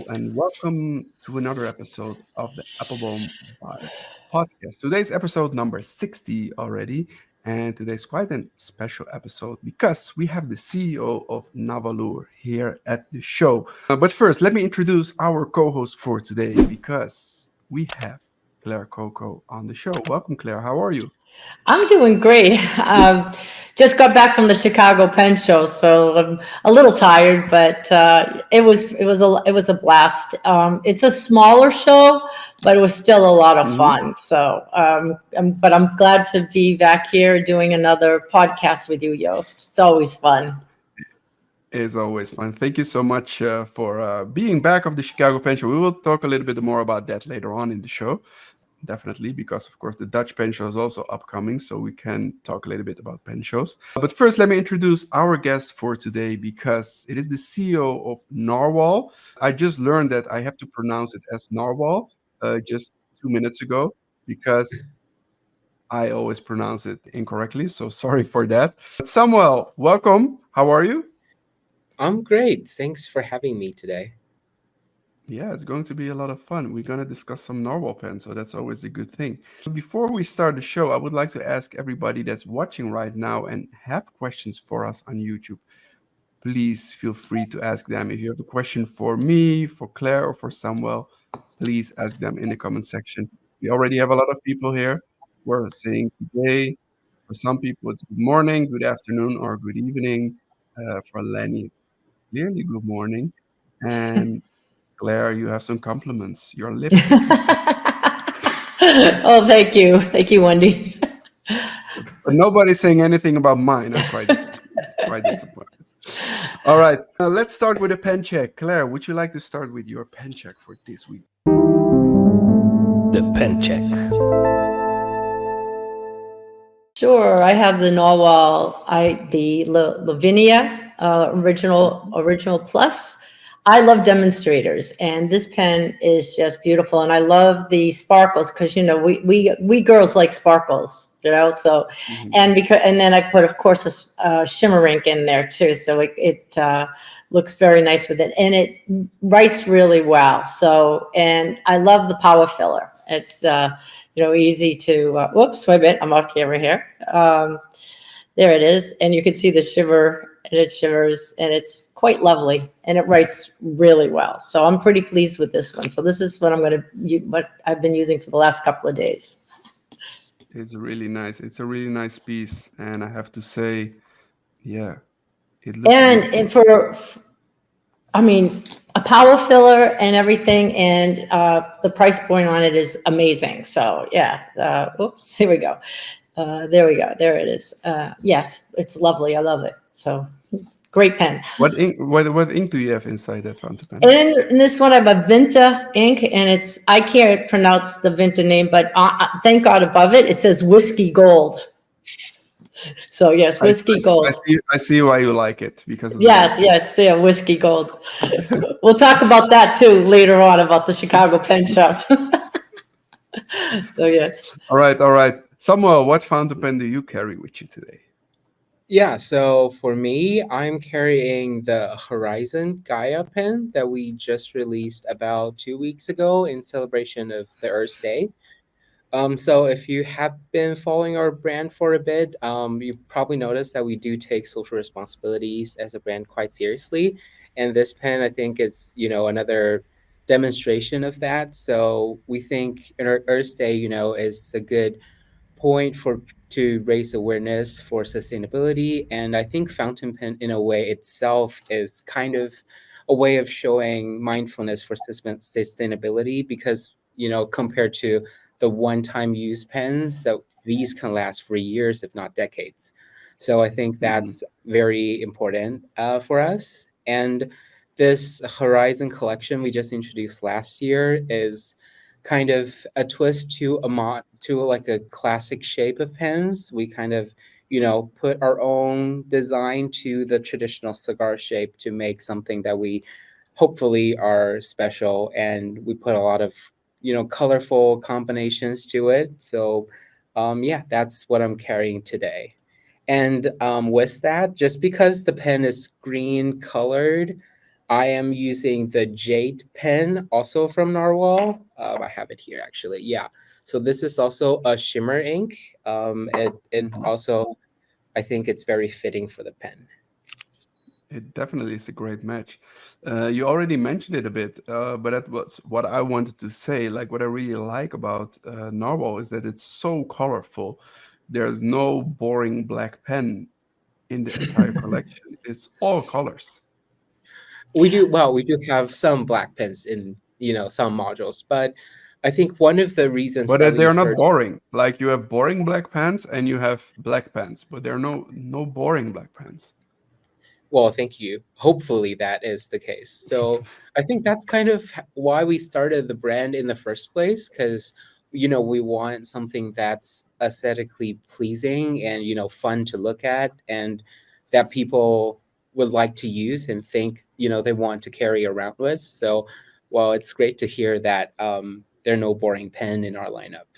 Hello, and welcome to another episode of the Appelboom podcast. Today's episode number 60 already, and today's quite a special episode because we have the CEO of Nahvalur here at the show. But first, let me introduce our co-host for today because we have Clare Coco on the show. Welcome, Clare. How are you? I'm doing great. Just got back from the Chicago Pen Show, so I'm a little tired, but it was a blast. It's a smaller show, but it was still a lot of Mhm. fun. So, but I'm glad to be back here doing another podcast with you, Joost. It's always fun. Is always fun. Thank you so much for being back of the Chicago Pen Show. We will talk a little bit more about that later on in the show, definitely, because of course the Dutch pen show is also upcoming, so we can talk a little bit about pen shows. But first, let me introduce our guest for today because it is the CEO of Narwhal. I just learned that I have to pronounce it as Narwhal just 2 minutes ago because I always pronounce it incorrectly. So sorry for that. But Samuel, welcome. How are you? I'm great. Thanks for having me today. Yeah, it's going to be a lot of fun. We're going to discuss some narwhal pens, so that's always a good thing. Before we start the show, I would like to ask everybody that's watching right now and have questions for us on YouTube. Please feel free to ask them. If you have a question for me, for Claire, or for Samuel, please ask them in the comment section. We already have a lot of people here. We're saying today. For some people, it's good morning, good afternoon, or good evening. For Lenny, it's clearly good morning. And Claire, you have some compliments. Your lipstick is Oh, thank you, Wendy. but nobody's saying anything about mine. I'm quite disappointed. Quite disappointed. All right, let's start with a pen check. Claire, would you like to start with your pen check for this week? The pen check. Sure, I have the Narwhal, the Lavinia original plus. I love demonstrators, and this pen is just beautiful. And I love the sparkles because we girls like sparkles, So Mhm. and then I put, of course, a shimmer ink in there too, so it looks very nice with it, and it writes really well. So, and I love the power filler. It's easy to, whoops, wait a minute, I'm off camera here. There it is. And you can see the shiver, and it shivers, and it's quite lovely, and it writes really well. So I'm pretty pleased with this one. So this is what I've been using for the last couple of days. It's really nice. It's a really nice piece, and I have to say, yeah, it looks And, beautiful. and for, I mean, a power filler and everything, and the price point on it is amazing. So yeah, oops, here we go. There we go. There it is. Yes, it's lovely. I love it. So great pen. What ink? What ink do you have inside that fountain pen? And in this one, I have a Vinta ink, and I can't pronounce the Vinta name, but thank God above it, it says Whiskey Gold. So yes, I, Whiskey Gold. I see why you like it because of the Yes, whiskey. yes, yeah, Whiskey Gold. We'll talk about that too later on about the Chicago Pen Shop. So yes. All right, all right. Samuel, what fountain pen do you carry with you today? Yeah, so for me, I'm carrying the Horizon Gaia pen that we just released about 2 weeks ago in celebration of the Earth Day. So if you have been following our brand for a bit, you probably noticed that we do take social responsibilities as a brand quite seriously. And this pen, I think, is, another demonstration of that. So we think Earth Day, is a good point to raise awareness for sustainability. And I think fountain pen in a way itself is kind of a way of showing mindfulness for sustainability because, compared to the one-time use pens, that these can last for years, if not decades. So I think Mhm. that's very important for us. And this Horizon collection we just introduced last year is kind of a twist to like a classic shape of pens. We kind of, put our own design to the traditional cigar shape to make something that we hopefully are special, and we put a lot of, colorful combinations to it. So yeah, that's what I'm carrying today. And with that, just because the pen is green colored, I am using the Jade pen, also from Narwhal. I have it here actually. Yeah. So this is also a shimmer ink. It Mhm. also, I think it's very fitting for the pen. It definitely is a great match. You already mentioned it a bit, but that was what I wanted to say. Like, what I really like about Narwhal is that it's so colorful. There's no boring black pen in the entire collection. It's all colors. We do have some black pens in, some modules, but I think one of the reasons But that we they're not first, boring. Like, you have boring black pens and you have black pens, but there are no boring black pens. well, thank you. Hopefully that is the case. So I think that's kind of why we started the brand in the first place, because we want something that's aesthetically pleasing and fun to look at, and that people would like to use and think they want to carry around with. So, well, it's great to hear that there are no boring pen in our lineup.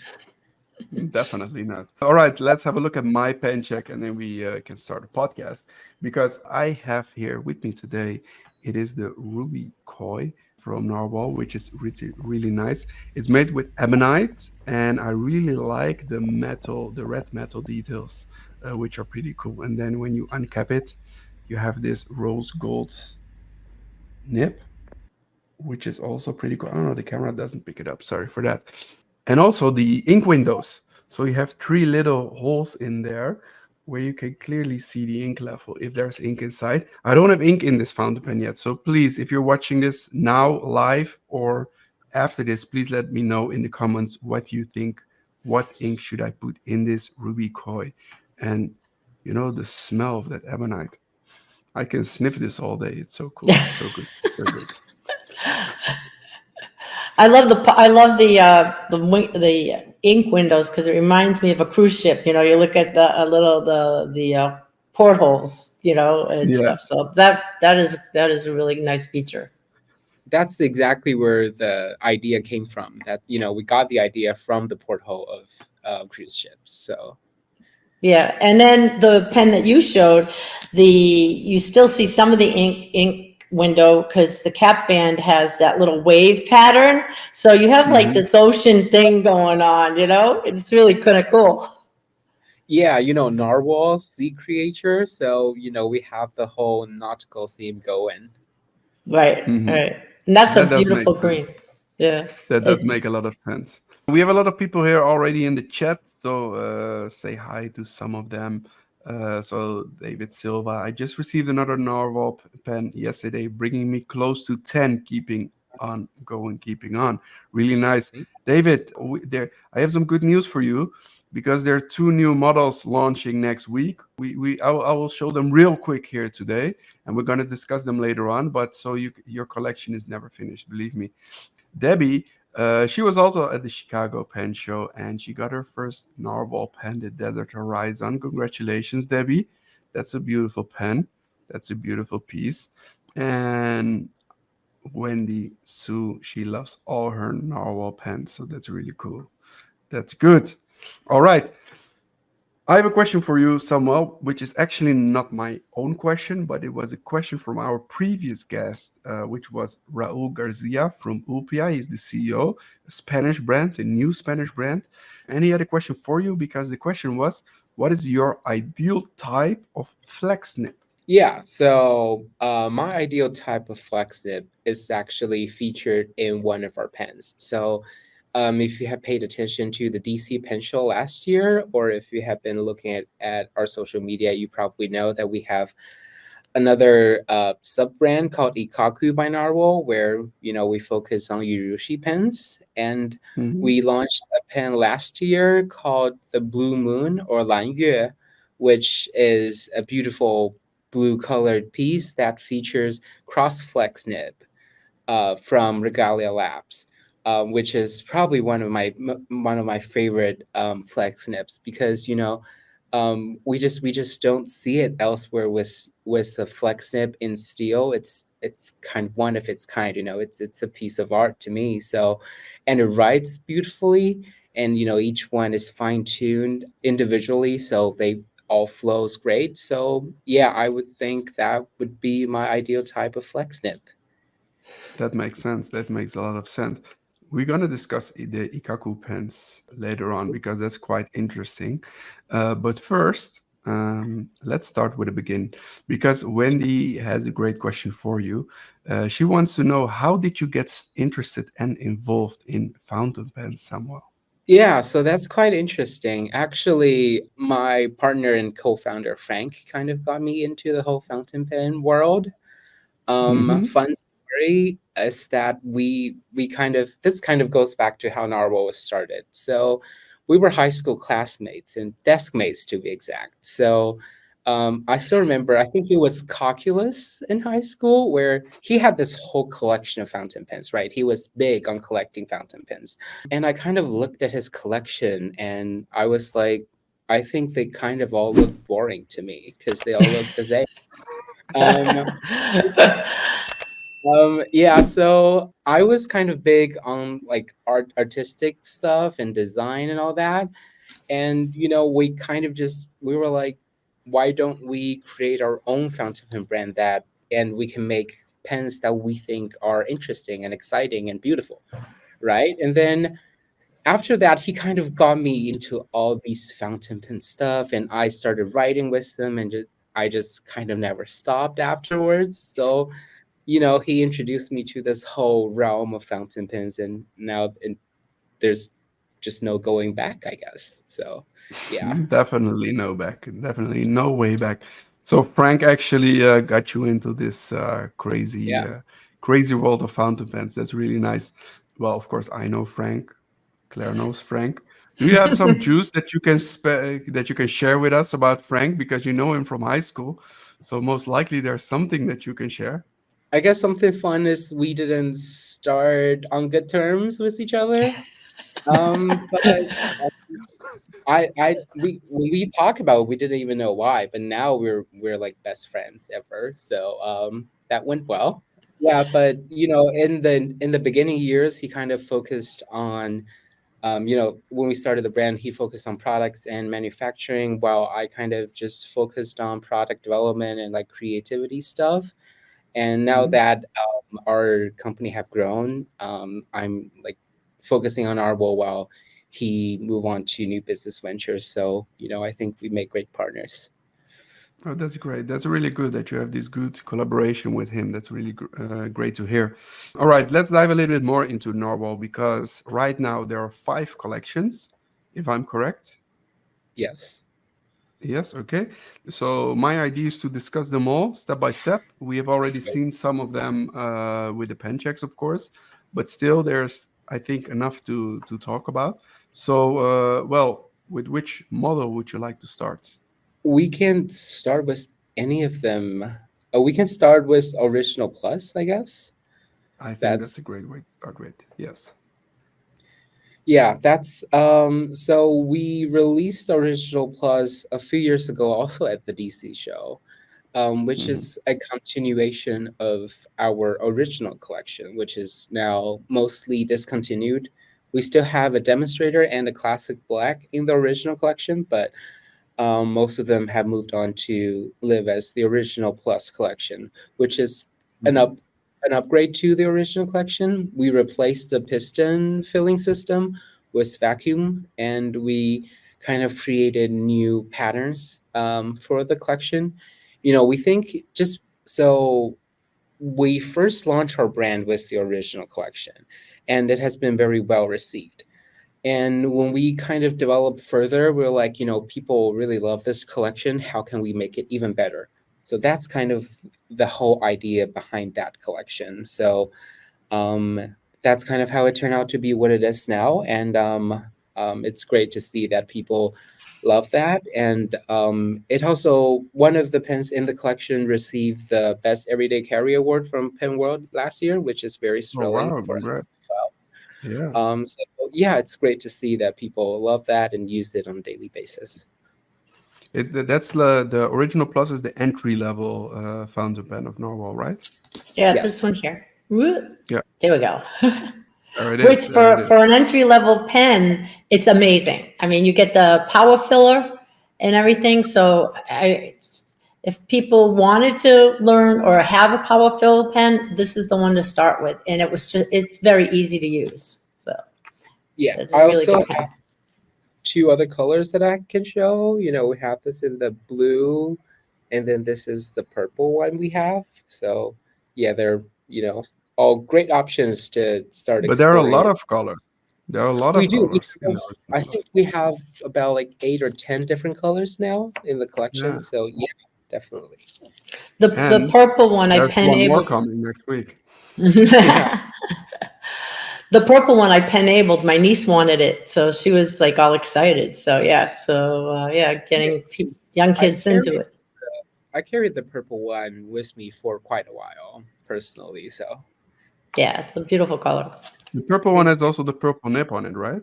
Definitely not. All right, let's have a look at my pen check and then we can start a podcast because I have here with me today, it is the Ruby Koi from Narwhal, which is really, really nice. It's made with ebonite and I really like the metal, the red metal details, which are pretty cool. And then when you uncap it, you have this rose gold nib, which is also pretty cool. I don't know, the camera doesn't pick it up. Sorry for that. And also the ink windows. So you have three little holes in there where you can clearly see the ink level if there's ink inside. I don't have ink in this fountain pen yet. So please, if you're watching this now live or after this, please let me know in the comments what you think. What ink should I put in this Ruby Koi? And the smell of that ebonite. I can sniff this all day. It's so cool. It's so good. So good. I love the ink windows because it reminds me of a cruise ship. You look at the a little the portholes, and Yeah. stuff. So that is a really nice feature. That's exactly where the idea came from. That we got the idea from the porthole of cruise ships. So Yeah, and then the pen that you showed, you still see some of the ink window because the cap band has that little wave pattern. So you have like Mhm. this ocean thing going on. It's really kind of cool. yeah, narwhal, sea creature. So we have the whole nautical theme going. Right, Mhm. right, and that's a That does make beautiful sense. green. Yeah. That does It- make a lot of sense. We have a lot of people here already in the chat, so say hi to some of them. So David Silva, I just received another Narwhal pen yesterday, bringing me close to 10, keeping on going, keeping on. Really nice. David, I have some good news for you because there are two new models launching next week. I will show them real quick here today, and we're going to discuss them later on. But so your collection is never finished, believe me. Debbie, she was also at the Chicago Pen Show and she got her first Narwhal pen, the Desert Horizon. Congratulations, Debbie. That's a beautiful pen. That's a beautiful piece. And Wendy Sue, she loves all her Narwhal pens, so that's really cool. That's good. All right. I have a question for you, Samuel, which is actually not my own question, but it was a question from our previous guest, which was Raul Garcia from Ulpia. He's the CEO, a Spanish brand, a new Spanish brand. And he had a question for you because the question was, what is your ideal type of flex nib? Yeah, so my ideal type of flex nib is actually featured in one of our pens. So if you have paid attention to the DC pen show last year, or if you have been looking at our social media, you probably know that we have another sub brand called Ikkaku by Narwhal, where we focus on Urushi pens, and Mhm. we launched a pen last year called the Blue Moon or Lan Yue, which is a beautiful blue colored piece that features cross flex nib from Regalia Labs. Which is probably one of my favorite flex nibs because we just don't see it elsewhere with a flex nib in steel. It's kind of one of its kind. It's a piece of art to me. So, and it writes beautifully, and each one is fine tuned individually, so they all flows great. So yeah, I would think that would be my ideal type of flex nib. That makes sense. That makes a lot of sense. We're going to discuss the Ikkaku pens later on because that's quite interesting. But first, let's start with the beginning because Wendy has a great question for you. She wants to know, how did you get interested and involved in fountain pens, Samuel? Yeah, so that's quite interesting. Actually, my partner and co-founder Frank kind of got me into the whole fountain pen world. Mm-hmm. Fun story is that we kind of, this kind of goes back to how Narwhal was started. So we were high school classmates and desk mates to be exact. So I still remember, I think it was Calculus in high school, where he had this whole collection of fountain pens, right? He was big on collecting fountain pens. And I kind of looked at his collection and I was like, I think they kind of all look boring to me because they all look the same. Um, yeah, so I was kind of big on like artistic stuff and design and all that. And we kind of just we were like, why don't we create our own fountain pen brand that and we can make pens that we think are interesting and exciting and beautiful, right? And then after that, he kind of got me into all these fountain pen stuff, and I started writing with them, and I just kind of never stopped afterwards. So he introduced me to this whole realm of fountain pens, and now there's just no going back, I guess. So, yeah. Definitely no back. Definitely no way back. So Frank actually got you into this crazy, Yeah. crazy world of fountain pens. That's really nice. Well, of course, I know Frank. Claire knows Frank. Do you have some juice that you can that you can share with us about Frank, because you know him from high school? So most likely there's something that you can share. I guess something fun is we didn't start on good terms with each other. But we talk about it, we didn't even know why, but now we're like best friends ever. So that went well. Yeah, but in the beginning years, he kind of focused on when we started the brand, he focused on products and manufacturing, while I kind of just focused on product development and like creativity stuff. And now Mhm. that our company have grown, I'm like focusing on our role while he move on to new business ventures. So I think we make great partners. Oh, that's great. That's really good that you have this good collaboration with him. That's really great to hear. All right, let's dive a little bit more into Narwhal, because right now there are 5 collections, if I'm correct. Yes. Yes, okay. So my idea is to discuss them all step by step. We have already seen some of them with the pen checks, of course, but still there's, I think, enough to talk about. So, well, with which model would you like to start? We can start with any of them. We can start with Original Plus, I guess. I think that's a That's great way to start with. Yes. Yeah, that's so we released Original Plus a few years ago also at the DC show, which Hmm. is a continuation of our original collection, which is now mostly discontinued. We still have a demonstrator and a classic black in the original collection, but most of them have moved on to live as the Original Plus collection, which is an Hmm. up an upgrade to the original collection. We replaced the piston filling system with vacuum, and we kind of created new patterns for the collection. We think just so we first launched our brand with the original collection, and it has been very well received. And when we kind of developed further, we're like, people really love this collection. How can we make it even better? So that's kind of the whole idea behind that collection. So that's kind of how it turned out to be what it is now. And it's great to see that people love that. And it also, one of the pens in the collection received the Best Everyday Carry Award from Pen World last year, which is very Oh, thrilling wow. for us Congrats. as well. Yeah. So yeah, it's great to see that people love that and use it on a daily basis. That's the Original Plus is the entry level fountain pen of Norwal, right? Yeah, this one Yes. here. Woo. Yeah. There we go. There it Which is. There it is. for an entry level pen, it's amazing. I mean, you get the power filler and everything. So if people wanted to learn or have a power fill pen, this is the one to start with. And it's very easy to use. So Yeah, it's I a really also good pen. have 2 other colors that I can show. You know, we have this in the blue, and then this is the purple one we have. So yeah, they're, all great options to start But there are a exploring. lot of colors. There are a lot We of do. colors in our I Nautilus. think we have about like 8 or 10 different colors now in the collection. Yeah. So yeah, definitely. The And purple one I there's one more pen-abled. coming next week. The purple one I pen-abled. My niece wanted it, so she was like all excited. So yeah, getting young kids into it. I carried the purple one with me for quite a while personally. So Yeah, it's a beautiful color. The purple one has also the purple nib on it, right?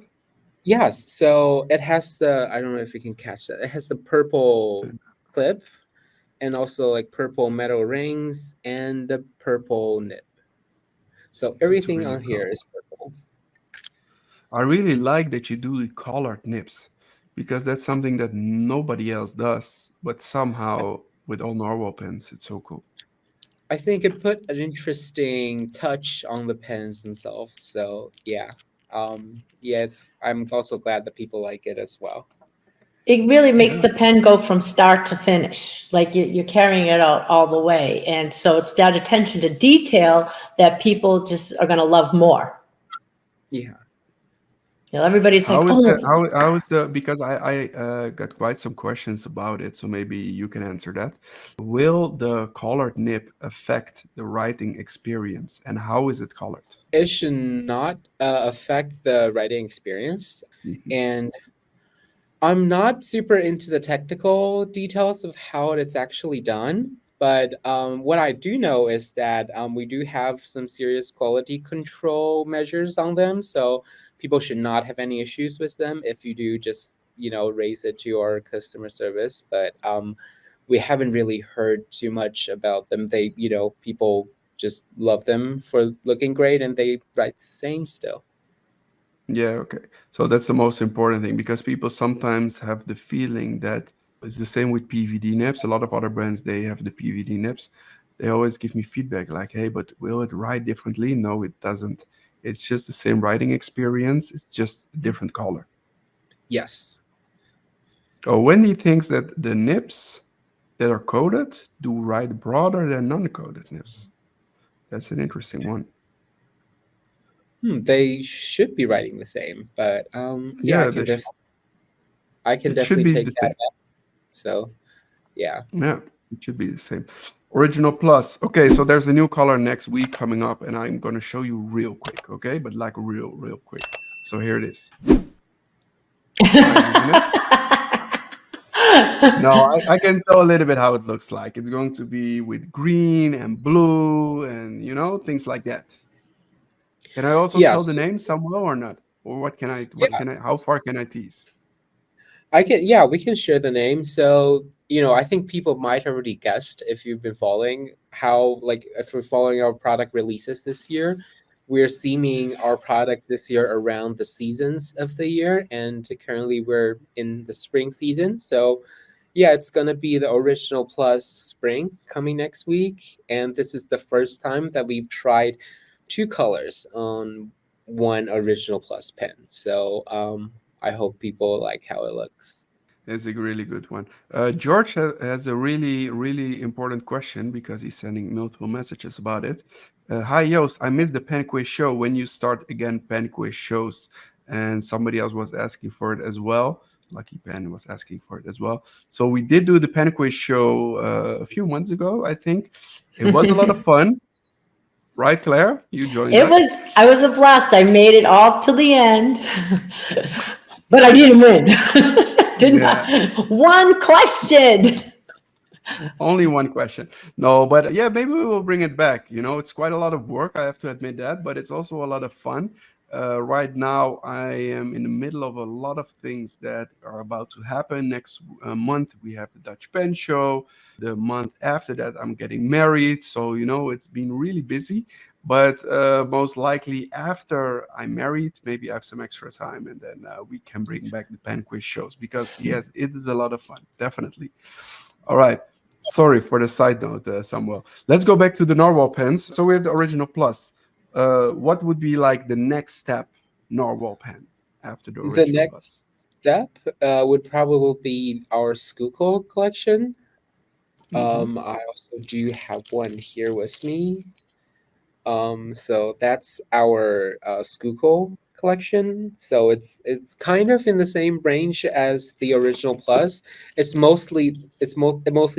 yes, so it has I don't know if you can catch that. It has the purple clip and also like purple metal rings and the purple nib. So everything really on here is purple. I really like that you do the colored nibs because that's something that nobody else does, but somehow with all Norwal pens, it's so cool. I think it put an interesting touch on the pens themselves. So yeah. I'm also glad that people like it as well. It really makes Yeah. the pen go from start to finish. Like you're carrying it out all the way. And so it's that attention to detail that people just are going to love more. Yeah. Everybody's like, oh, How is the because I got quite some questions about it, so maybe you can answer that. Will the colored nib affect the writing experience, and how is it colored? It should not affect the writing experience. Mhm. And I'm not super into the technical details of how it's actually done, but what I do know is that we do have some serious quality control measures on them. So people should not have any issues with them if you do just, raise it to your customer service. But we haven't really heard too much about them. People just love them for looking great and they write the same still. Yeah, okay. So that's the most important thing because people sometimes have the feeling that it's the same with PVD nibs. A lot of other brands, they have the PVD nibs. They always give me feedback like, hey, but will it write differently? No, it doesn't. It's just the same writing experience. It's just a different color. Yes. Oh, Wendy thinks that the nibs that are coated do write broader than non-coated nibs. That's an interesting one. They should be writing the same, but Yeah, I can it should definitely be take the that same. back. So yeah. Yeah, it should be the same. Original Plus. Okay, so there's a new color next week coming up, and I'm going to show you real quick, okay? But like real quick. So here it is. Nice, isn't it? No, I can tell a little bit how it looks like. It's going to be with green and blue and, things like that. Can I also tell Yes. the name Samuel or not? Or how far can I tease? We can share the name. So, I think people might already guessed if you've been following if we're following our product releases this year, we're seeing our products this year around the seasons of the year. And currently we're in the spring season. So yeah, it's going to be the Original Plus Spring coming next week. And this is the first time that we've tried 2 colors on one Original Plus pen. So, I hope people like how it looks. It's a really good one. George has a really important question because he's sending multiple messages about it. Hi, Joost. I missed the pen quiz show. When you start again pen quiz shows? And somebody else was asking for it as well. Lucky Pen was asking for it as well. So we did do the pen quiz show a few months ago, I think. It was a lot of fun. Right, Claire? You joined us. I was a blast. I made it all to the end, but I didn't win. Didn't I? One question. Only one question. No, but yeah, maybe we will bring it back. It's quite a lot of work, I have to admit that, but it's also a lot of fun. Right now, I am in the middle of a lot of things that are about to happen. Next month, we have the Dutch Pen Show. The month after that, I'm getting married. So, it's been really busy. But most likely after I'm married, maybe I have some extra time and then we can bring back the pen quiz shows because, yes, it is a lot of fun. Definitely. All right. Sorry for the side note, Samuel. Let's go back to the Narwhal pens. So we have the original plus. What would be like the next step Narwhal pen after the The original plus? next step would probably be our Schuylkill collection. I also do have one here with me. So that's our Schuylkill collection. So it's kind of in the same range as the original plus. It mostly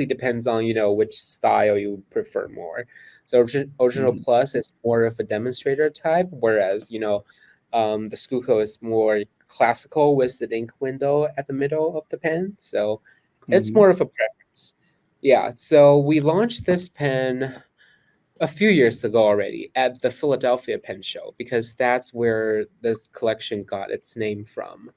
depends on which style you prefer more. So original plus is more of a demonstrator type, whereas the Schuylkill is more classical with an ink window at the middle of the pen. So it's more of a preference. Yeah. So we launched this pen a few years ago already at the Philadelphia Pen Show, because that's where this collection got its name from.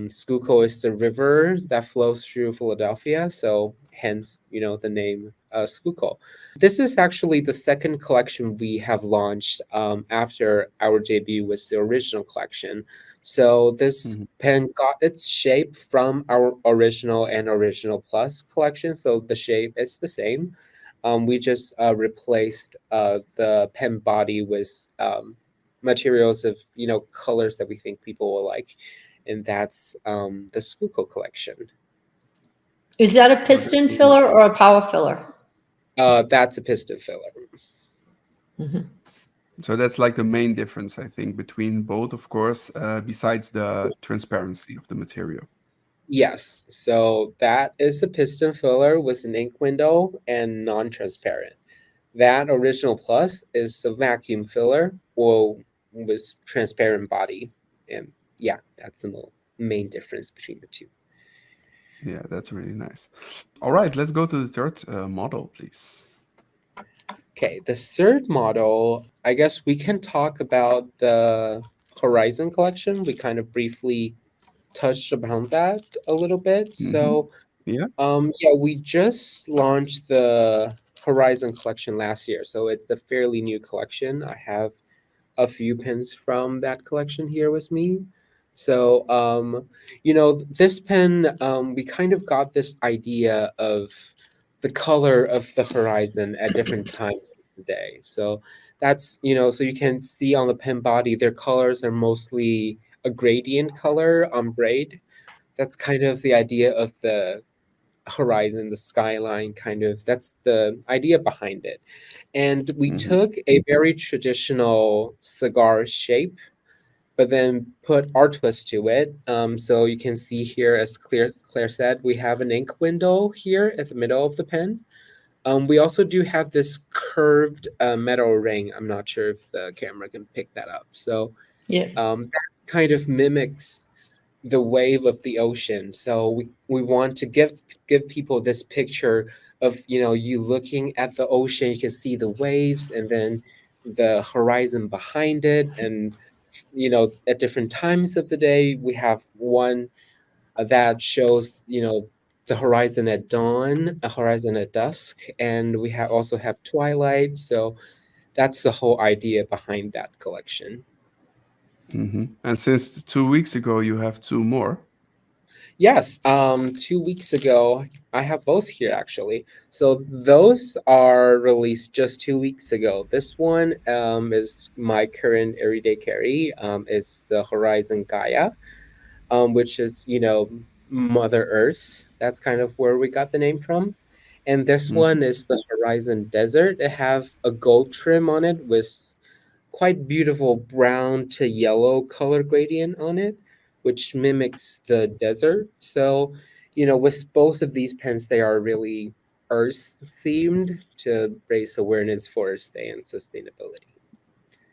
Schuylkill is the river that flows through Philadelphia, so hence the name Schuylkill. This is actually the second collection we have launched after our debut with the original collection. So this pen got its shape from our original and original plus collection, so the shape is the same. We just replaced the pen body with materials of colors that we think people will like, and that's the Schuylkill collection. Is that a piston filler or a power filler? That's a piston filler. So that's like the main difference, I think, between both, of course, besides the transparency of the material. Yes, so that is a piston filler with an ink window and non-transparent. That original plus is a vacuum filler or with transparent body, and yeah, that's the main difference between the two. Yeah, that's really nice. All right, let's go to the third model, please. Okay, the third model, I guess we can talk about the Horizon collection. We kind of briefly touched upon that a little bit. So, yeah, we just launched the Horizon collection last year. So it's a fairly new collection. I have a few pens from that collection here with me. So, this pen, we kind of got this idea of the color of the horizon at different times of the day. So that's, so you can see on the pen body, their colors are mostly a gradient color ombre. That's kind of the idea of the horizon, the skyline, kind of. That's the idea behind it. And we took a very traditional cigar shape, but then put our twist to it. So you can see here, as Claire said, we have an ink window here at the middle of the pen. We also do have this curved metal ring. I'm not sure if the camera can pick that up. So that kind of mimics the wave of the ocean. So we want to give people this picture of you looking at the ocean. You can see the waves and then the horizon behind it, and at different times of the day we have one that shows the horizon at dawn, a horizon at dusk, and we also have twilight. So that's the whole idea behind that collection. And since 2 weeks ago, you have two more. Yes, 2 weeks ago, I have both here actually. So those are released just 2 weeks ago. This one is my current everyday carry. It's the Horizon Gaia, which is Mother Earth. That's kind of where we got the name from. And this one is the Horizon Desert. It have a gold trim on it with quite beautiful brown to yellow color gradient on it, which mimics the desert. So, with both of these pens, they are really Earth themed to raise awareness for Earth Day and sustainability.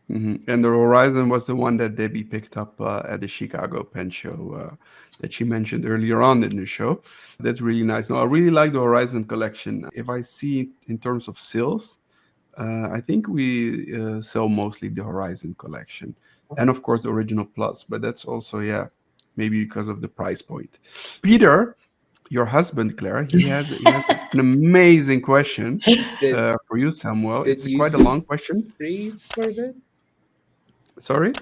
And the Horizon was the one that Debbie picked up at the Chicago Pen Show that she mentioned earlier on in the show. That's really nice. No, I really like the Horizon collection. If I see it in terms of sales, I think we sell mostly the Horizon collection and of course the original plus, but that's also, maybe because of the price point. Peter, your husband, Claire, he has an amazing question for you, Samuel. It's quite a long question. Freeze for a bit? Sorry?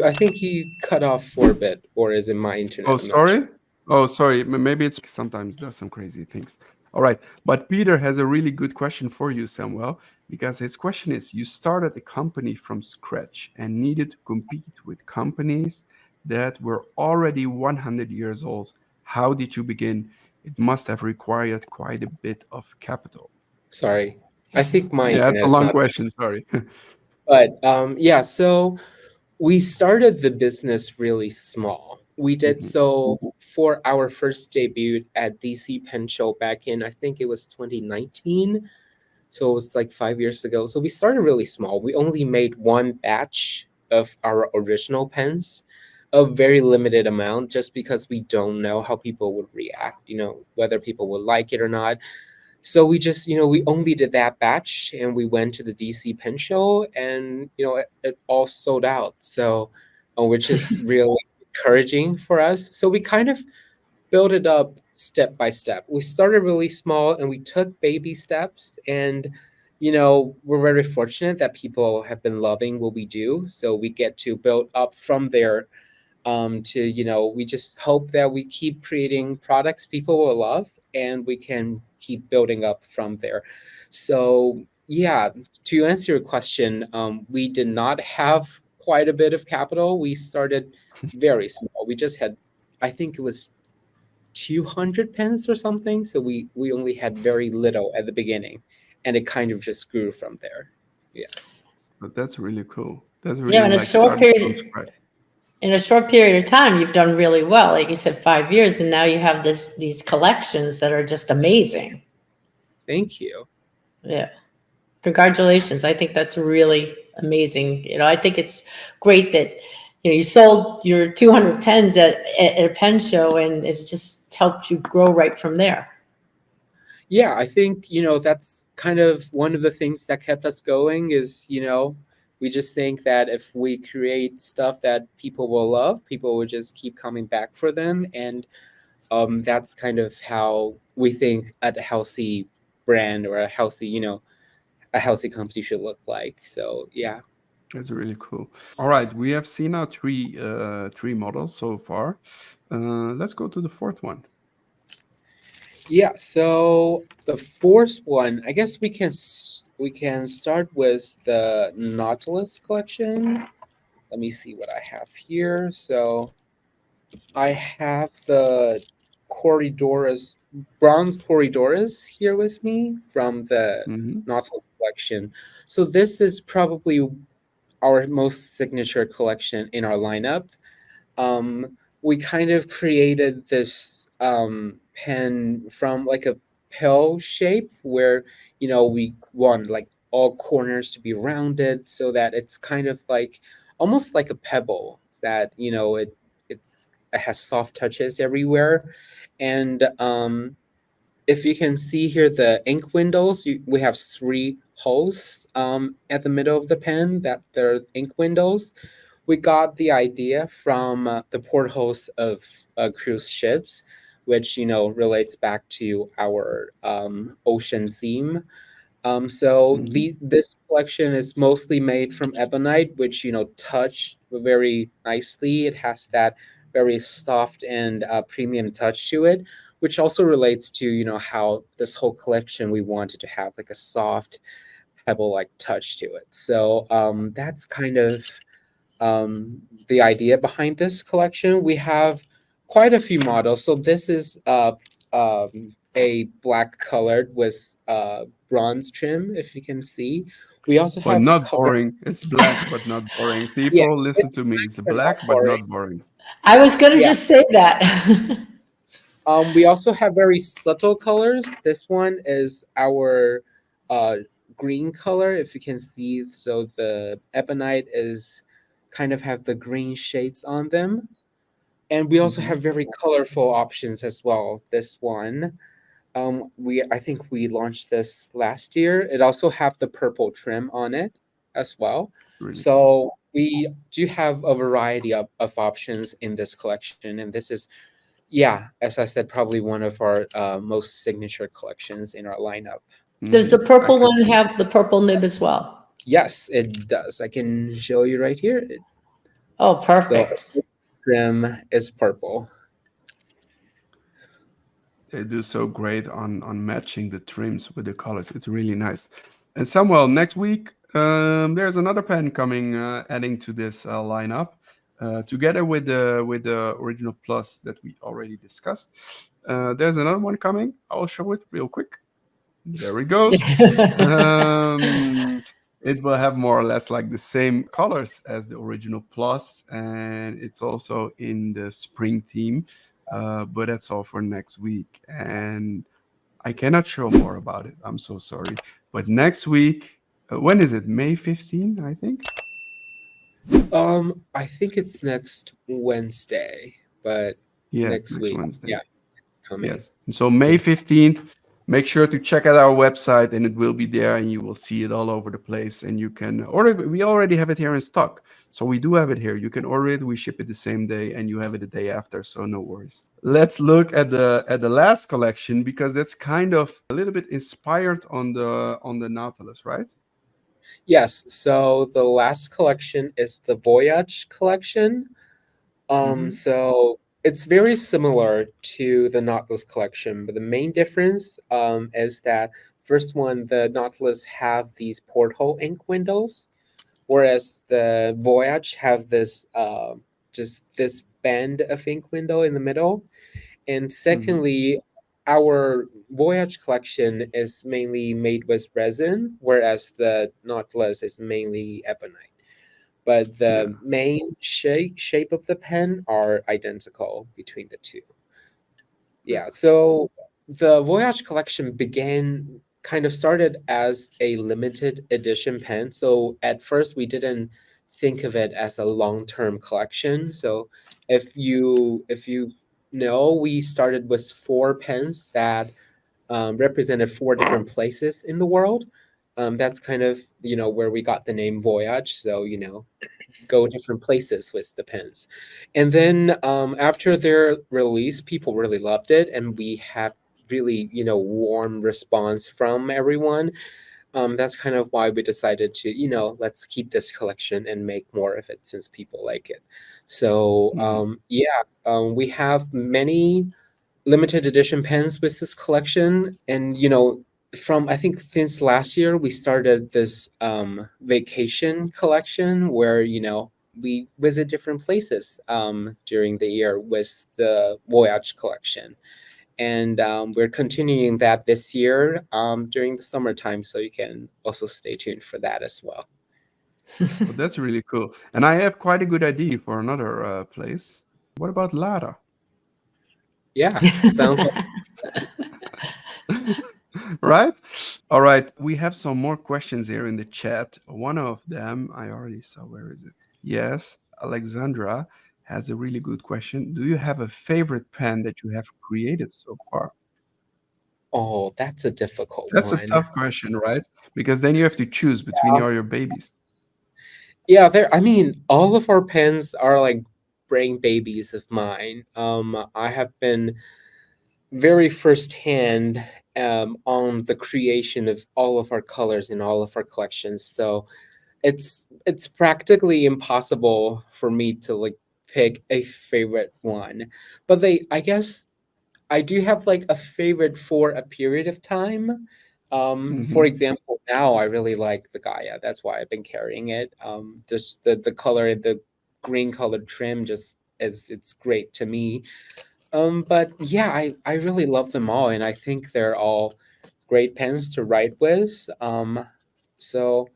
I think you cut off for a bit, or is it my internet? Oh, sorry. Oh, sorry. Maybe it's sometimes does some crazy things. All right. But Peter has a really good question for you, Samuel, because his question is, you started a company from scratch and needed to compete with companies that were already 100 years old. How did you begin? It must have required quite a bit of capital. Sorry, I think my Yeah, that's a internet's long not. question. Sorry. But yeah, so we started the business really small. We did Mhm. so for our first debut at DC Pen Show back in, I think it was 2019. So it was like 5 years ago. So we started really small. We only made one batch of our original pens, a very limited amount, just because we don't know how people would react, whether people would like it or not. So we just, we only did that batch and we went to the DC Pen Show and, it all sold out. So, which is really encouraging for us. So we kind of build it up step by step. We started really small and we took baby steps. And, we're very fortunate that people have been loving what we do. So we get to build up from there to, we just hope that we keep creating products people will love and we can keep building up from there. So, yeah, to answer your question, we did not have quite a bit of capital. We started very small. We just had, I think it was 200 pens or something. So we only had very little at the beginning, and it kind of just grew from there. Yeah. But that's really cool. That's Yeah, really like starting from scratch. in a short period of time, you've done really well. Like you said, 5 years, and now you have these collections that are just amazing. Thank you. Yeah. Congratulations. I think that's really amazing. I think it's great that, you sold your 200 pens at a pen show, and it just helped you grow right from there. Yeah, I think, that's kind of one of the things that kept us going is, we just think that if we create stuff that people will love, people will just keep coming back for them. And that's kind of how we think a healthy brand or a healthy company should look like. So, yeah. That's really cool. All right, we have seen our three models so far. Let's go to the fourth one. Yeah, so the fourth one, I guess we can start with the Nautilus collection. Let me see what I have here. So I have the Corridorus, bronze Corridorus here with me from the Hmm. Nautilus collection. So this is probably our most signature collection in our lineup. We kind of created this pen from like a pill shape where we want like all corners to be rounded so that it's kind of like almost like a pebble that it has soft touches everywhere. And if you can see here, the ink windows, we have three holes at the middle of the pen that they're ink windows. We got the idea from the portholes of cruise ships, which relates back to our ocean theme. So Hmm. this collection is mostly made from ebonite, which touch very nicely. It has that very soft and premium touch to it, which also relates to how this whole collection we wanted to have like a soft pebble like touch to it. So that's kind of the idea behind this collection. We have quite a few models. So this is um, a black colored with bronze trim, if you can see. We also But have not boring. It's black, but not boring. yeah, People, listen it's to me. It's black but not black, but boring. not boring. I was going to Yeah. just say that. We also have very subtle colors. This one is our uh, green color, if you can see. So the ebonite is kind of have the green shades on them. And we also Hmm. have very colorful options as well. This one, I think we launched this last year. It also have the purple trim on it as well. It's really cool. So we do have a variety of options in this collection, and this is, yeah, as I said, probably one of our most signature collections in our lineup. Does Hmm. the I purple can one see. have the purple nib as well? Yes, it does. I can show you right here. Oh, So perfect. trim is purple. They do so great on matching the trims with the colors. It's really nice. And Samuel, next week there's another pen coming, adding to this lineup, together with the original Plus that we already discussed. There's another one coming. I'll show it real quick. There it goes. It will have more or less like the same colors as the original Plus, and it's also in the spring theme. But that's all for next week, and I cannot show more about it. I'm so sorry. But next week, when is it? May 15, I think. I think it's next Wednesday, but Yes, next next week, Wednesday. yeah, it's coming. Yes. So May 15th, make sure to check out our website and it will be there and you will see it all over the place and you can order it. We already have it here in stock. So we do have it here. You can order it. We ship it the same day and you have it the day after. So no worries. Let's look at the last collection because that's kind of a little bit inspired on the Nautilus, right? Yes, so the last collection is the Voyage collection. So it's very similar to the Nautilus collection, but the main difference is that first one, the Nautilus have these porthole ink windows, whereas the Voyage have this just this band of ink window in the middle. And secondly, our Voyage collection is mainly made with resin, whereas the Nautilus is mainly ebonite. But Yeah. the main shape of the pen are identical between the two. Yeah, so the Voyage collection began kind of started as a limited edition pen. So at first we didn't think of it as a long-term collection. So if you know, we started with 4 pens that represented 4 different places in the world. That's kind of where we got the name Voyage. So go different places with the pens. And then after their release, people really loved it, and we have really warm response from everyone. That's kind of why we decided to let's keep this collection and make more of it since people like it. So yeah, we have many limited edition pens with this collection, and from I think since last year we started this vacation collection where we visit different places during the year with the Voyage collection, and we're continuing that this year during the summertime, so you can also stay tuned for that as well. Well, that's really cool. And I have quite a good idea for another place. What about Lara? Yeah, sounds like Right? All right. We have some more questions here in the chat. One of them I already saw. Where is it? Yes, Alexandra has a really good question. Do you have a favorite pen that you have created so far? oh, that's a difficult That's a one. tough question, right? Because then you have to choose between all your babies. Yeah, I mean, all of our pens are like brain babies of mine. I have been very firsthand on the creation of all of our colors in all of our collections. So it's practically impossible for me to like pick a favorite one. But I guess I do have like a favorite for a period of time. For Hmm. example, now I really like the Gaia. That's why I've been carrying it. Just the color, the green colored trim, just it's great to me. But yeah, I really love them all, and I think they're all great pens to write with. So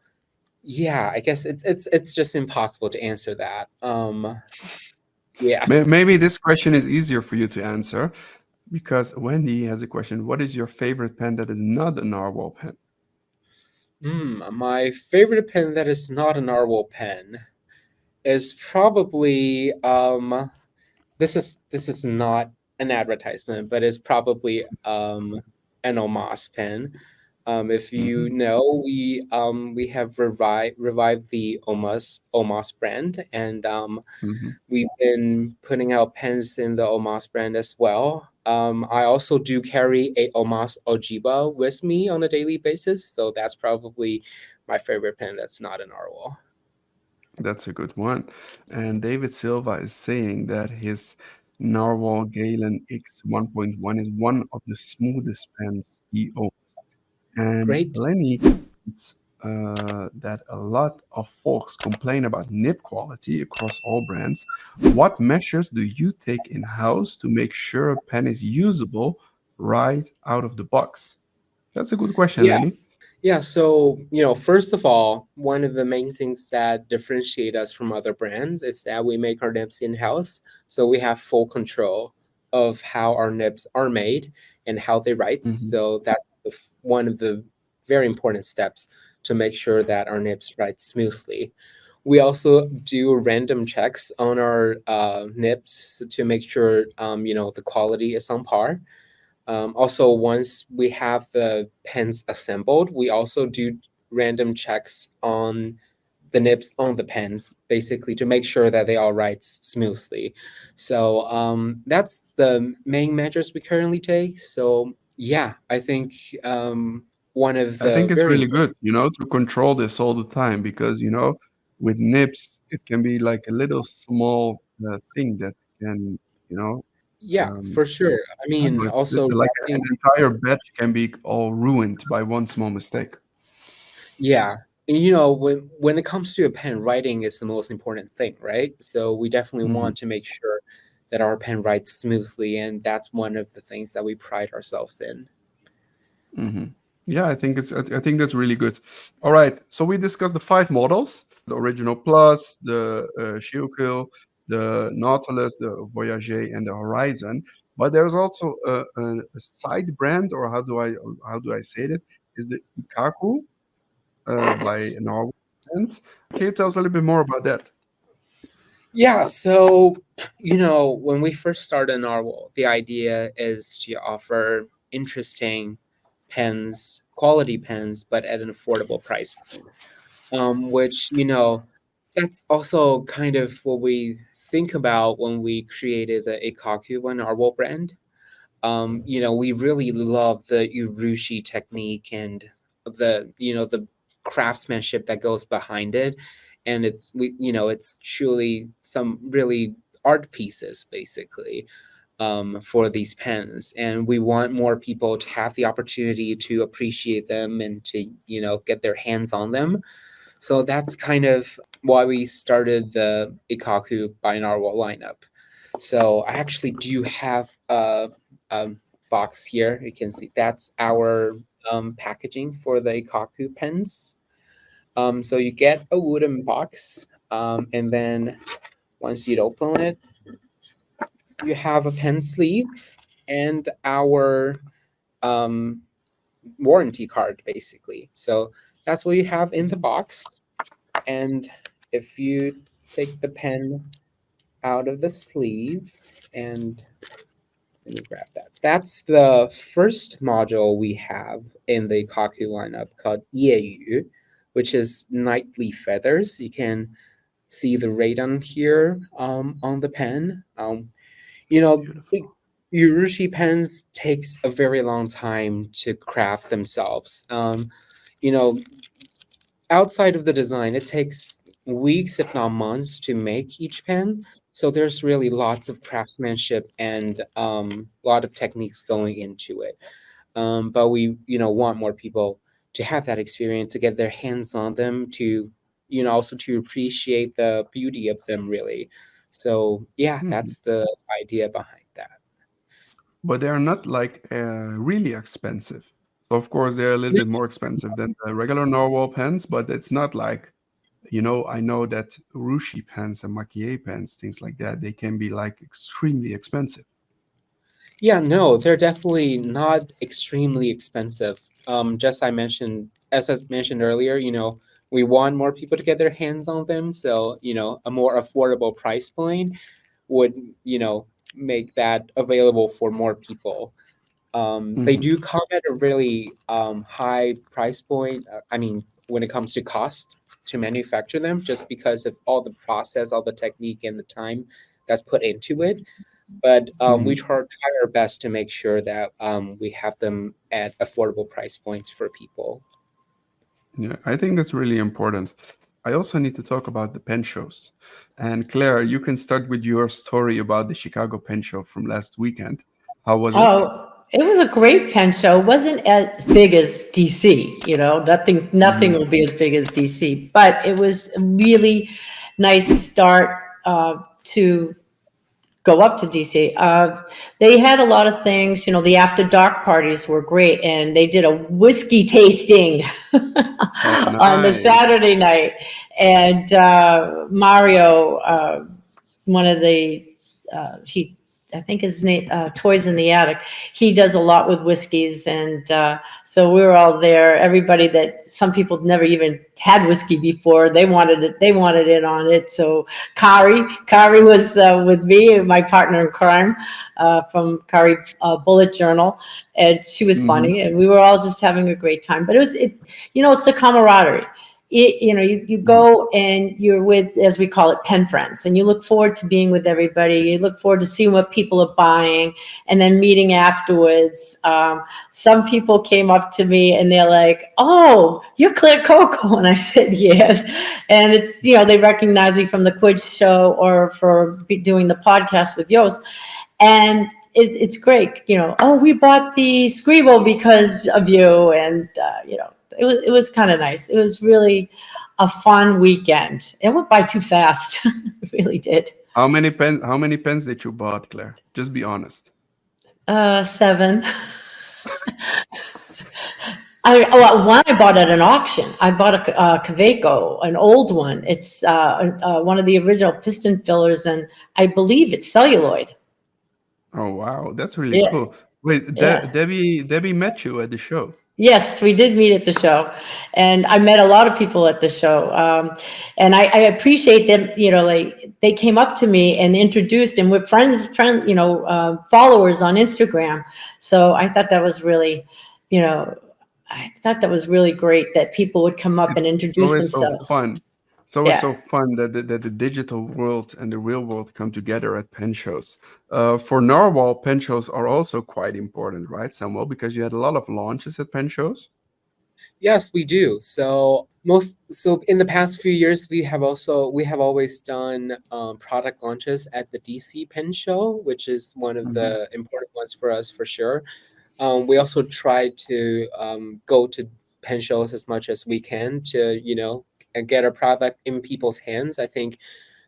yeah, I guess it's just impossible to answer that. Yeah. Maybe this question is easier for you to answer because Wendy has a question. What is your favorite pen that is not a narwhal pen? My favorite pen that is not a narwhal pen is probably this is not an advertisement, but it's probably an Omas pen. If you Hmm. know, we have revived the Omas brand, and Hmm. we've been putting out pens in the Omas brand as well. I also do carry a Omas Ojiba with me on a daily basis, so that's probably my favorite pen that's not an narwhal. That's a good one. And David Silva is saying that his Narwhal Galen X 1.1 is one of the smoothest pens he owns. And Great. Lenny comments, that a lot of folks complain about nib quality across all brands. What measures do you take in-house to make sure a pen is usable right out of the box? That's a good question, Yeah. Lenny. Yeah, so, first of all, one of the main things that differentiate us from other brands is that we make our nibs in-house. So we have full control of how our nibs are made and how they write. Mhm. So that's one of the very important steps to make sure that our nibs write smoothly. We also do random checks on our nibs to make sure, the quality is on par. Also, once we have the pens assembled, we also do random checks on the nibs on the pens, basically to make sure that they all write smoothly. So that's the main measures we currently take. So yeah, I think one of I the think it's very really important. good, to control this all the time because, with nibs, it can be like a little small thing that can, you know, Yeah, um, for sure. I I don't mean, know, it's also like an writing. entire batch can be all ruined by one small mistake. Yeah. And when it comes to a pen, writing is the most important thing, right? So we definitely Mhm, want to make sure that our pen writes smoothly, and that's one of the things that we pride ourselves in. mhm. Yeah, I think that's really good. All right, so we discussed the 5 models: the Original Plus, the Schuylkill, the Nautilus, the Voyage, and the Horizon. But there's also a side brand, or how do I say it? Is the Ikkaku by Yes. Norway. Can you tell us a little bit more about that? Yeah, so when we first started Narwhal, the idea is to offer interesting pens, quality pens, but at an affordable price point. Which that's also kind of what we think about when we created the Ikkaku and Narwhal brand. We really love the urushi technique and the craftsmanship that goes behind it, and it's truly some really art pieces basically for these pens, and we want more people to have the opportunity to appreciate them and to get their hands on them. So that's kind of why we started the Ikkaku binaural lineup. So I actually do have a box here. You can see that's our packaging for the Ikkaku pens. So you get a wooden box, and then once you open it, you have a pen sleeve and our um, warranty card, basically. So that's what you have in the box. And if you take the pen out of the sleeve and let me grab that. That's the first module we have in the Kaku lineup called Yeyu, which is nightly feathers. You can see the radon here on the pen. You know, Beautiful. Urushi pens takes a very long time to craft themselves. You know, outside of the design, it takes weeks, if not months, to make each pen. So there's really lots of craftsmanship and a lot of techniques going into it. But we, want more people to have that experience, to get their hands on them, to, also to appreciate the beauty of them, really. So yeah, Mhm. that's the idea behind that. But they are not like really expensive. So of course they're a little bit more expensive than the regular narwhal pens, but it's not like, I know that Rushi pens and Makie pens, things like that, they can be like extremely expensive. Yeah, no, they're definitely not extremely expensive. As I mentioned earlier, we want more people to get their hands on them. So, a more affordable price point would, make that available for more people. They Mhm, do come at a really high price point. I mean, when it comes to cost to manufacture them, just because of all the process, all the technique, and the time that's put into it. But we mhm. try our best to make sure that we have them at affordable price points for people. Yeah, I think that's really important. I also need to talk about the pen shows. And Claire, you can start with your story about the Chicago pen show from last weekend. How was it? Oh, it was a great pen show. It wasn't as big as DC, nothing Mhm. will be as big as DC, but it was a really nice start to go up to DC. They had a lot of things, the after dark parties were great, and they did a whiskey tasting Oh, on the nice. Saturday night. And Mario, one of the he I think his name Toys in the Attic. He does a lot with whiskeys, and so we were all there. Everybody that some people never even had whiskey before, they wanted it. They wanted in on it. So Kari was with me, my partner in crime from Kari Bullet Journal, and she was Hmm. funny, and we were all just having a great time. But it's the camaraderie. You go and you're with, as we call it, pen friends, and you look forward to being with everybody. You look forward to seeing what people are buying and then meeting afterwards. Some people came up to me and they're like, "Oh, you're Clare Coco." And I said, "Yes." And they recognize me from the quiz show or for doing the podcast with Joost. And it's great. "Oh, we bought the Scribo because of you." And, it was kind of nice. It was really a fun weekend. It went by too fast. It really did. How many pens did you bought, Claire? Just be honest. 7. One I bought at an auction. I bought a Kaweco, an old one. It's one of the original piston fillers, and I believe it's celluloid. Oh wow, that's really Yeah, cool. Wait, yeah. Debbie met you at the show. Yes, we did meet at the show, and I met a lot of people at the show. And I appreciate them. Like they came up to me and introduced, and we're followers on Instagram. So I thought that was really great that people would come up and It's introduce always so themselves. fun. It's always Yeah. so fun that the digital world and the real world come together at pen shows. For Narwhal, pen shows are also quite important, right, Samuel? Because you had a lot of launches at pen shows. Yes, we do. So in the past few years, we have always done product launches at the DC Pen Show, which is one of Hmm. the important ones for us for sure. We also try to go to pen shows as much as we can to get our product in people's hands. I think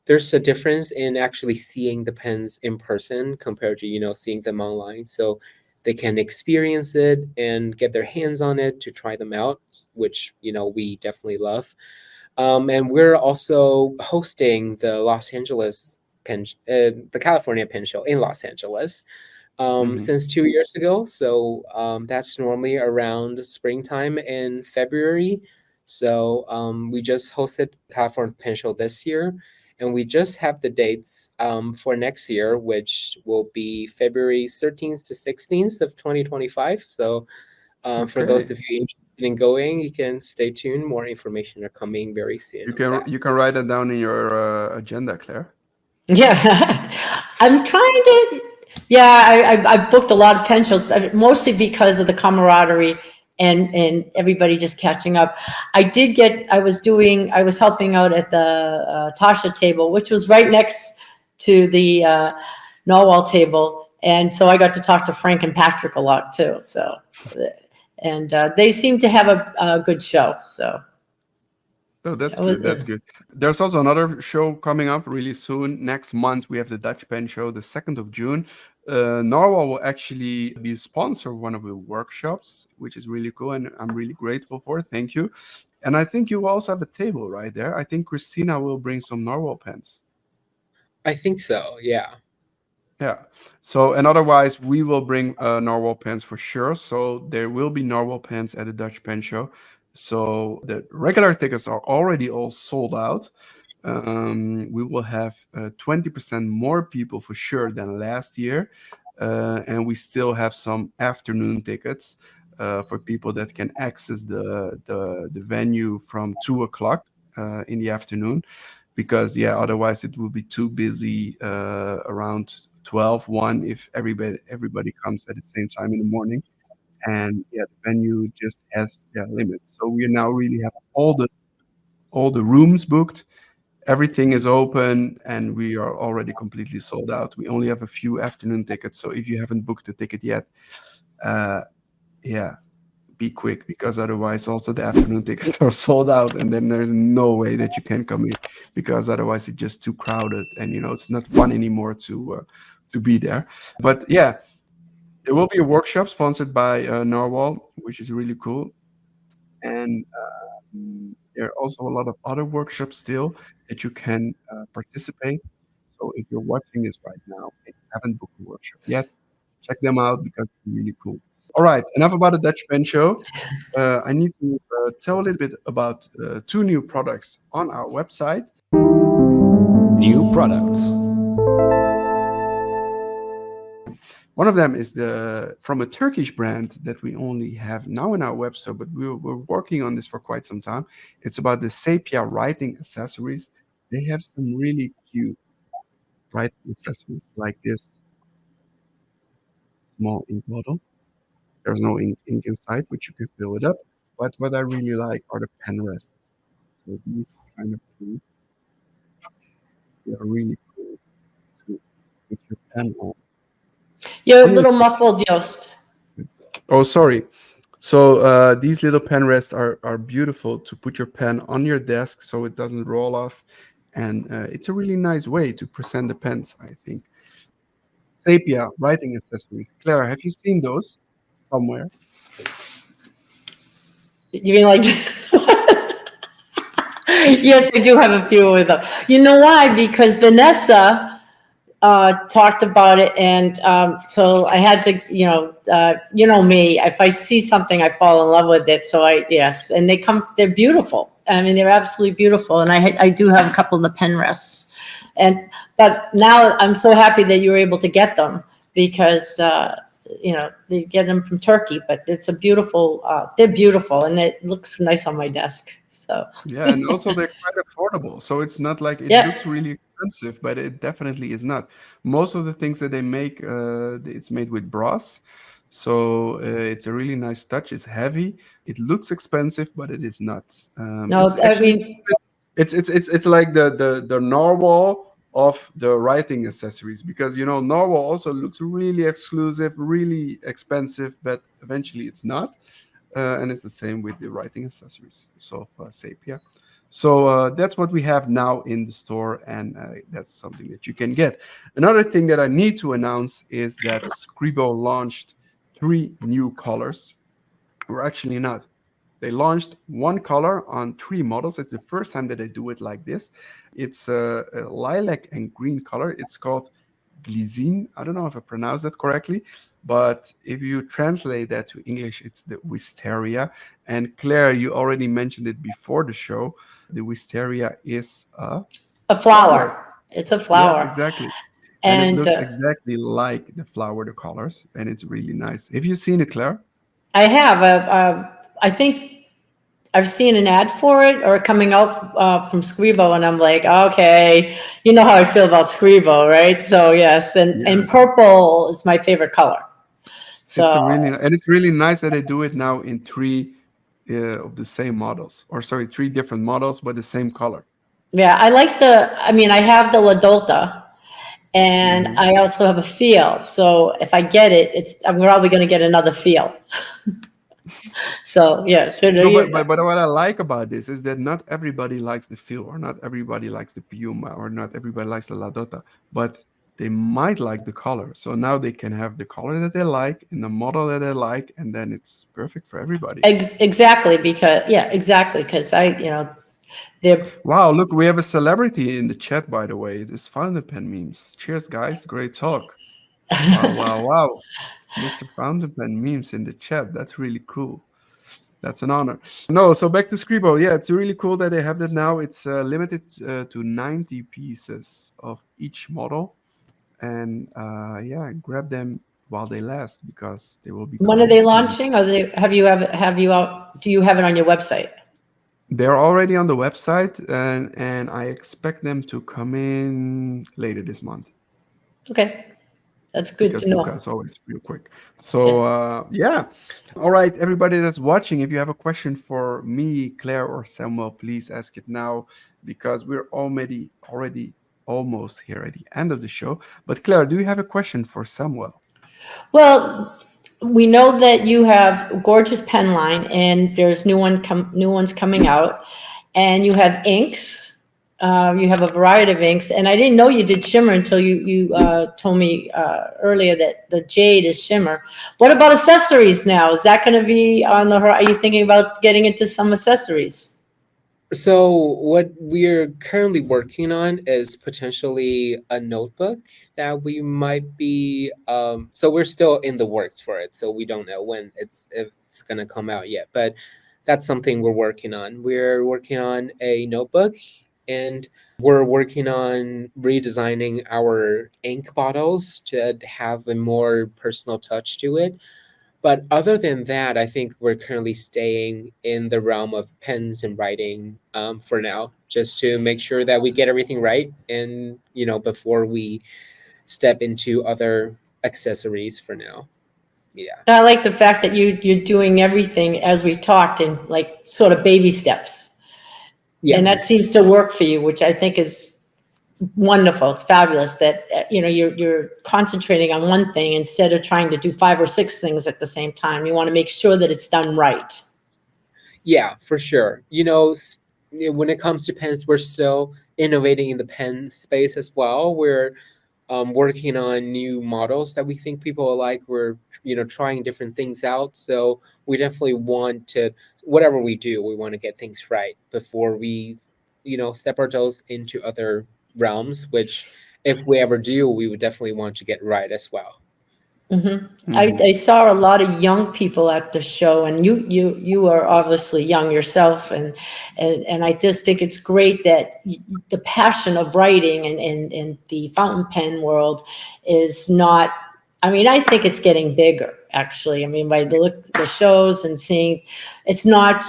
there's a difference in actually seeing the pens in person compared to seeing them online, so they can experience it and get their hands on it to try them out, which we definitely love. And we're also hosting the the California Pen Show in Los Angeles Hmm. since 2 years ago. So that's normally around springtime in February. So we just hosted California Pen Show this year, and we just have the dates for next year, which will be February 13th to 16th of 2025. So for those Okay. of you interested in going, you can stay tuned. More information are coming very soon You on can that. you can write that down in your agenda, Claire. Yeah, I'm trying to. Yeah, I've booked a lot of pen shows, but mostly because of the camaraderie and everybody just catching up. I was helping out at the Tasha table, which was right next to the Narwhal table, and so I got to talk to Frank and Patrick a lot too. So, and they seem to have a good show. So Oh, that's it was. good. That's good. There's also another show coming up really soon. Next month, we have the Dutch Pen Show, the 2nd of June. Norwal will actually be a sponsor of one of the workshops, which is really cool, and I'm really grateful for it. Thank you. And I think you also have a table right there. I think Christina will bring some Norwal pens. I think so. Yeah. Yeah. So, and otherwise, we will bring Narwhal pens for sure. So there will be Narwhal pens at the Dutch Pen Show. So the regular tickets are already all sold out. We will have 20% more people for sure than last year. And we still have some afternoon tickets for people that can access the venue from 2 o'clock in the afternoon, because yeah, otherwise it will be too busy around 12, 1 if everybody comes at the same time in the morning. And yeah, the venue just has their limits. So we now really have all the all the rooms booked. Everything is open, and we are already completely sold out. We only have a few afternoon tickets, so if you haven't booked a ticket yet, yeah, be quick, because otherwise also the afternoon tickets are sold out, and then there's no way that you can come in, because otherwise it's just too crowded, and it's not fun anymore to be there. But yeah, there will be a workshop sponsored by Narwhal, which is really cool. And there are also a lot of other workshops still that you can participate. So if you're watching this right now and you haven't booked a workshop yet, check them out, because it's really cool. All right, enough about the Dutch Pen Show. I need to tell a little bit about 2 new products on our website. New products. One of them is from a Turkish brand that we only have now in our website, but we're working on this for quite some time. It's about the Sepia Writing Accessories. They have some really cute writing accessories like this small ink bottle. There's no ink inside, which you can fill it up. But what I really like are the pen rests. So these kind of things, they are really cool to put your pen on. You're a little muffled, Joost. Oh, sorry. So these little pen rests are beautiful to put your pen on your desk so it doesn't roll off. And it's a really nice way to present the pens, I think. Sepia Writing Accessories. Claire, have you seen those somewhere? You mean like? Yes, I do have a few of them. You know why? Because Vanessa talked about it, and so I had to, you know me. If I see something, I fall in love with it. So yes, and they're beautiful. I mean, they're absolutely beautiful, and I do have a couple of the pen rests, but now I'm so happy that you were able to get them, because they get them from Turkey, but it's a beautiful. They're beautiful, and it looks nice on my desk. So yeah, and also they're quite affordable. So it's not like it looks really expensive, but it definitely is not. Most of the things that they make, it's made with brass. So it's a really nice touch. It's heavy. It looks expensive, but it is not. no, it's actually, it's like the narwhal of the writing accessories, because narwhal also looks really exclusive, really expensive, but eventually it's not. And it's the same with the writing accessories of Sepia. So that's what we have now in the store, and that's something that you can get. Another thing that I need to announce is that Scribo launched 3 new colors. Or actually not. They launched 1 color on 3 models. It's the first time that they do it like this. It's a lilac and green color. It's called Glicine. I don't know if I pronounced that correctly, but if you translate that to English, it's the wisteria. And Claire, you already mentioned it before the show. The wisteria is a flower. It's a flower. Yes, exactly. And it looks exactly like the flower, the colors, and it's really nice. Have you seen it, Claire? I have. I think I've seen an ad for it or coming out from Scribo, and I'm like, okay, you know how I feel about Scribo, right? So yes, and purple is my favorite color. So it's really nice that they do it now in 3 of the same models, or sorry, 3 different models, but the same color. Yeah, I like I have the Ladolta, and I also have a field. So if I get it, I'm probably going to get another field. So yes. But what I like about this is that not everybody likes the feel, or not everybody likes the Piuma, or not everybody likes the Ladota, but they might like the color. So now they can have the color that they like in the model that they like, and then it's perfect for everybody. Exactly, because wow, look, we have a celebrity in the chat, by the way. It's Fountain Pen Memes. Cheers, guys. Great talk. Wow. Mr. Fountain Pen Memes in the chat. That's really cool. That's an honor. No, so back to Scribo. Yeah, it's really cool that they have that now. It's limited to 90 pieces of each model. And grab them while they last, because they will be. When are they launching? Do you have it on your website? They're already on the website, and I expect them to come in later this month. Okay. That's good because to Luca know. is always real quick. So yeah. All right, everybody that's watching, if you have a question for me, Claire, or Samuel, please ask it now, because we're already almost here at the end of the show. But Claire, do you have a question for Samuel? Well, we know that you have a gorgeous pen line, and there's new ones coming out, and you have inks. You have a variety of inks, and I didn't know you did shimmer until you told me earlier that the jade is shimmer. What about accessories now? Is that going to be on the horizon? Are you thinking about getting into some accessories? So what we're currently working on is potentially a notebook that we might be. So we're still in the works for it, so we don't know if it's gonna come out yet. But that's something we're working on. We're working on a notebook, and we're working on redesigning our ink bottles to have a more personal touch to it. But other than that, I think we're currently staying in the realm of pens and writing for now, just to make sure that we get everything right, and before we step into other accessories for now. Yeah. I like the fact that you're doing everything as we talked in like sort of baby steps. Yeah. And that seems to work for you, which I think is wonderful. It's fabulous that you're concentrating on one thing instead of trying to do 5 or 6 things at the same time. You want to make sure that it's done right. Yeah, for sure. When it comes to pens, we're still innovating in the pen space as well. We're working on new models that we think people will like. We're trying different things out. So we definitely want to, whatever we do, we want to get things right before we step our toes into other realms, which if we ever do, we would definitely want to get right as well. Mm-hmm. I saw a lot of young people at the show, and you are obviously young yourself, and I just think it's great that the passion of writing and the fountain pen world is not. I mean, I think it's getting bigger. Actually, I mean, by the shows and seeing, it's not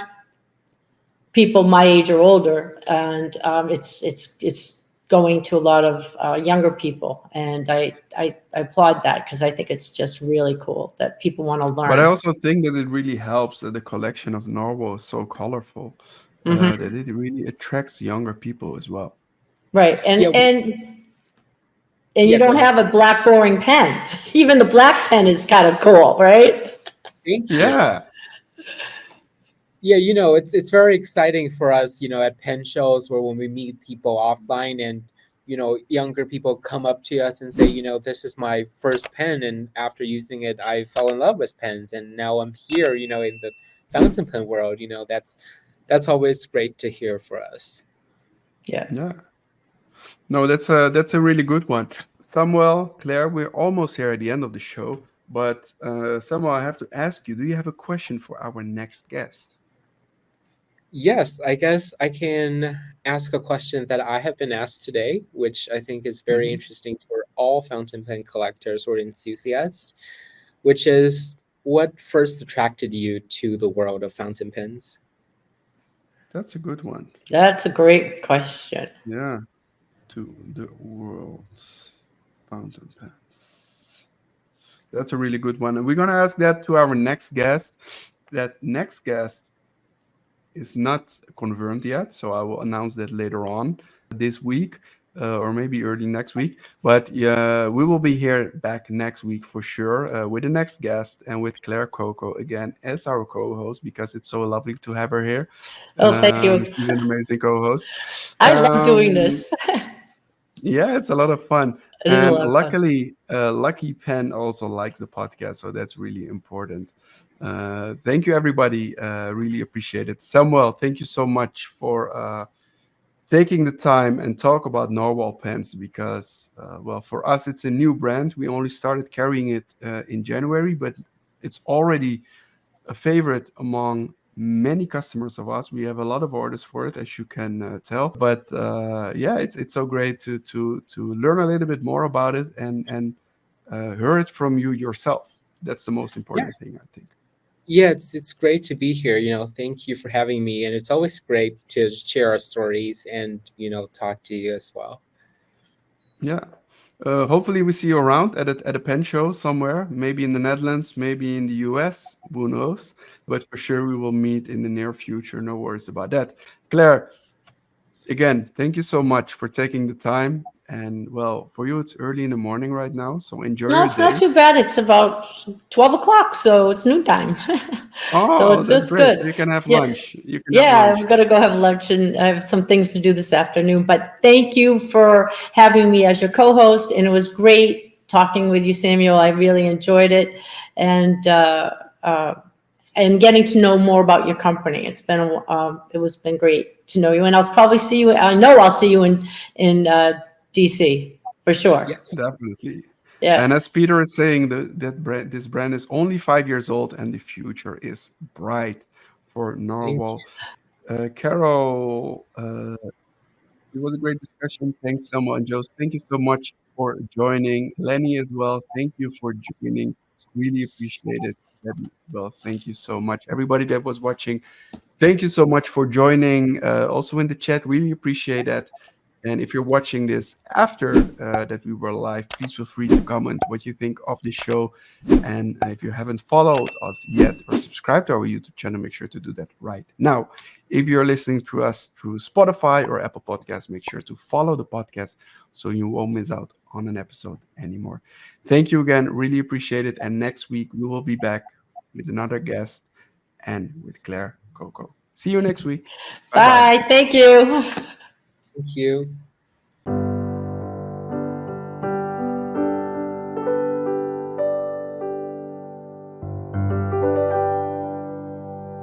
people my age or older, and it's going to a lot of younger people, and I applaud that, because I think it's just really cool that people want to But I learn. also think that it really helps that the collection of Narwhal is so colorful, Mm-hmm. that it really attracts younger people as well. Right, Yeah. and you Yeah, go don't ahead. have a black boring pen. Even the black pen is kind of cool, right? Thank you. Yeah. Yeah, it's very exciting for us, at pen shows, where when we meet people offline, and younger people come up to us and say, this is my first pen, and after using it, I fell in love with pens, and now I'm here, in the fountain pen world. That's always great to hear for us. Yeah. Yeah. No, that's a really good one. Samuel, Claire, we're almost here at the end of the show. But Samuel, I have to ask you, do you have a question for our next guest? Yes, I guess I can ask a question that I have been asked today, which I think is very interesting for all fountain pen collectors or enthusiasts, which is, what first attracted you to the world of fountain pens? That's a good one. That's a great question. Yeah. To the world's fountain pens. That's a really good one. And we're going to ask that to our next guest. That next guest is not confirmed yet, so I will announce that later on this week, or maybe early next week. But yeah, we will be here back next week for sure, with the next guest, and with Clare Coco again as our co-host, because it's so lovely to have her here. Oh, thank you. She's an amazing co-host. I love doing this. Yeah, it's a lot of fun. It is a And lot of fun. luckily, Lucky Pen also likes the podcast, so that's really important. Thank you, everybody. Really appreciate it. Samuel, thank you so much for taking the time and talk about Narwhal pens, because, well, for us, it's a new brand. We only started carrying it in January, but it's already a favorite among many customers of us. We have a lot of orders for it, as you can tell. But yeah, it's so great to learn a little bit more about it and hear it from you yourself. That's the most important thing, I think. Yeah, it's great to be here. Thank you for having me, and it's always great to share our stories and talk to you as well. Yeah. Hopefully we see you around at a pen show somewhere, maybe in the Netherlands, maybe in the US, who knows? But for sure we will meet in the near future. No worries about that. Claire, again, thank you so much for taking the time. And well, for you it's early in the morning right now, so enjoy No, your it's not day. too bad. It's about 12 o'clock, so it's noontime. So Oh, that's it's great. good. So you can have Yeah. lunch. You can have Yeah, lunch. I'm gonna go have lunch and I have some things to do this afternoon. But thank you for having me as your co-host, and it was great talking with you, Samuel. I really enjoyed it, and uh, and getting to know more about your company. It was been great to know you, and I'll probably see you. I know I'll see you in DC for sure. Yes. Definitely. Yeah. And as Peter is saying, this brand is only 5 years old, and the future is bright for Thank Narwhal. Carol, it was a great discussion. Thanks, Selma and Joost. Thank you so much for joining. Lenny as well. Thank you for joining. Really appreciate it. Debbie, well, thank you so much. Everybody that was watching, thank you so much for joining. Also in the chat, really appreciate that. And if you're watching this after that we were live, please feel free to comment what you think of the show. And if you haven't followed us yet or subscribed to our YouTube channel, make sure to do that right now. If you're listening to us through Spotify or Apple Podcasts, make sure to follow the podcast so you won't miss out on an episode anymore. Thank you again. Really appreciate it. And next week, we will be back with another guest and with Claire Coco. See you next week. Bye bye. Bye. Thank you. you.